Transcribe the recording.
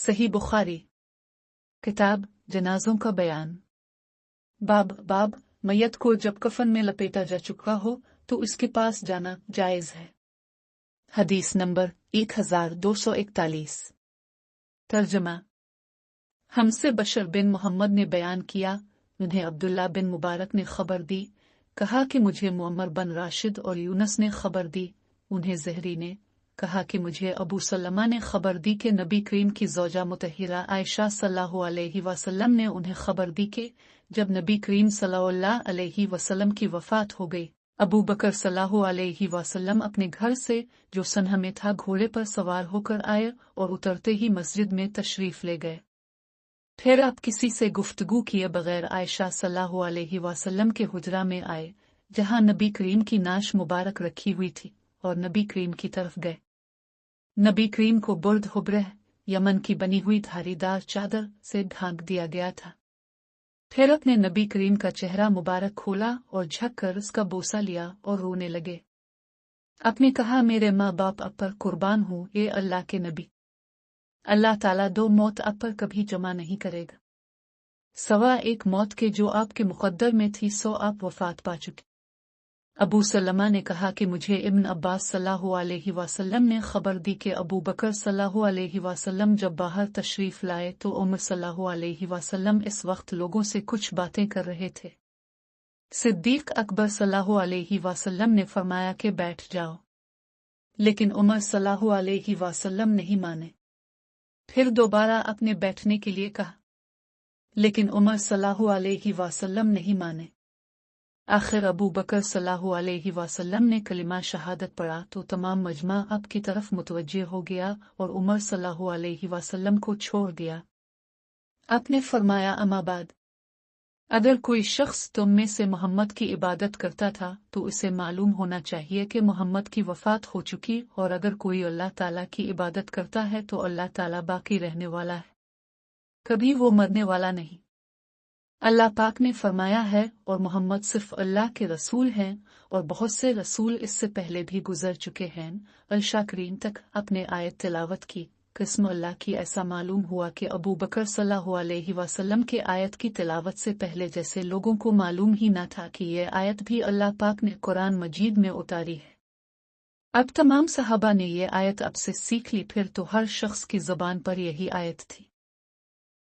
सही बुखारी किताब जनाजों का बयान। बाब मैयत को जब कफन में लपेटा जा चुका हो तो इसके पास जाना जायज है। हदीस नंबर 1241। तर्जमा। हमसे बशर बिन मोहम्मद ने बयान किया, उन्हें अब्दुल्ला बिन मुबारक ने खबर दी, कहा कि मुझे मुअम्मर बिन राशिद और यूनस ने खबर दी, उन्हें ज़हरी ने कहा कि मुझे अबू सलमा ने खबर दी कि नबी करीम की ज़ौजा मुतहिरा आयशा सल्लल्लाहु अलैहि वसल्लम ने उन्हें खबर दी कि जब नबी करीम सल्लल्लाहु अलैहि वसल्लम की वफ़ात हो गई, अबू बकर सल्लल्लाहु अलैहि वसल्लम अपने घर से जो सनह में था घोड़े पर सवार होकर आए और उतरते ही मस्जिद में तशरीफ़ ले गए। फिर आप किसी से गुफ्तगू किए बगैर आयशा सल्लल्लाहु अलैहि वसल्लम के हुजरा में आए, जहां नबी करीम की नाश मुबारक रखी हुई थी, और नबी करीम की तरफ गए। नबी करीम को बुर्द हुब्रह यमन की बनी हुई धारीदार चादर से ढांक दिया गया था। फिर अपने नबी करीम का चेहरा मुबारक खोला और झक कर उसका बोसा लिया और रोने लगे। आपने कहा, मेरे माँ बाप अब पर कुर्बान हूँ, ये अल्लाह के नबी, अल्लाह ताला दो मौत आप पर कभी जमा नहीं करेगा, सवा एक मौत के जो आपके मुक़द्दर में थी सो आप वफ़ात पा चुके। अबू सलमा ने कहा कि मुझे इब्न अब्बास सल्लल्लाहु अलैहि वसल्लम ने खबर दी कि अबू बकर सल्लल्लाहु अलैहि वसल्लम जब बाहर तशरीफ लाए तो उमर सल्लल्लाहु अलैहि वसल्लम इस वक्त लोगों से कुछ बातें कर रहे थे। सिद्दीक अकबर सल्लल्लाहु अलैहि वसल्लम ने फरमाया कि बैठ जाओ, लेकिन उमर सल्लल्लाहु अलैहि वसल्लम नहीं माने। फिर दोबारा अपने बैठने के लिए कहा, लेकिन उमर सल्लल्लाहु अलैहि वसल्लम नहीं माने। आखिर अबू बकर सल्लल्लाहु अलैहि वसल्लम ने कलिमा शहादत पढ़ा तो तमाम मजमा अब की तरफ मुतवज्जे हो गया और उमर सल्लल्लाहु अलैहि वसल्लम को छोड़ दिया। आपने फरमाया, अमा बाद, अगर कोई शख्स तुम में से मोहम्मद की इबादत करता था तो उसे मालूम होना चाहिए कि मोहम्मद की वफ़ात हो चुकी, और अगर कोई अल्लाह ताला की इबादत करता है तो अल्लाह ताला बाकी रहने वाला है, कभी वो मरने वाला नहीं। अल्लाह पाक ने फरमाया है, और मोहम्मद सिर्फ अल्लाह के रसूल हैं, और बहुत से रसूल इससे पहले भी गुजर चुके हैं। अल-शाकरीन तक अपने आयत तिलावत की किस्म अल्लाह की। ऐसा मालूम हुआ कि अबू बकर सल्लल्लाहु अलैहि वसल्लम के आयत की तिलावत से पहले जैसे लोगों को मालूम ही न था कि ये आयत भी अल्लाह पाक ने कुरान मजीद में उतारी है। अब तमाम सहाबा ने ये आयत अब से सीख ली, फिर तो हर शख्स की ज़बान पर यही आयत थी।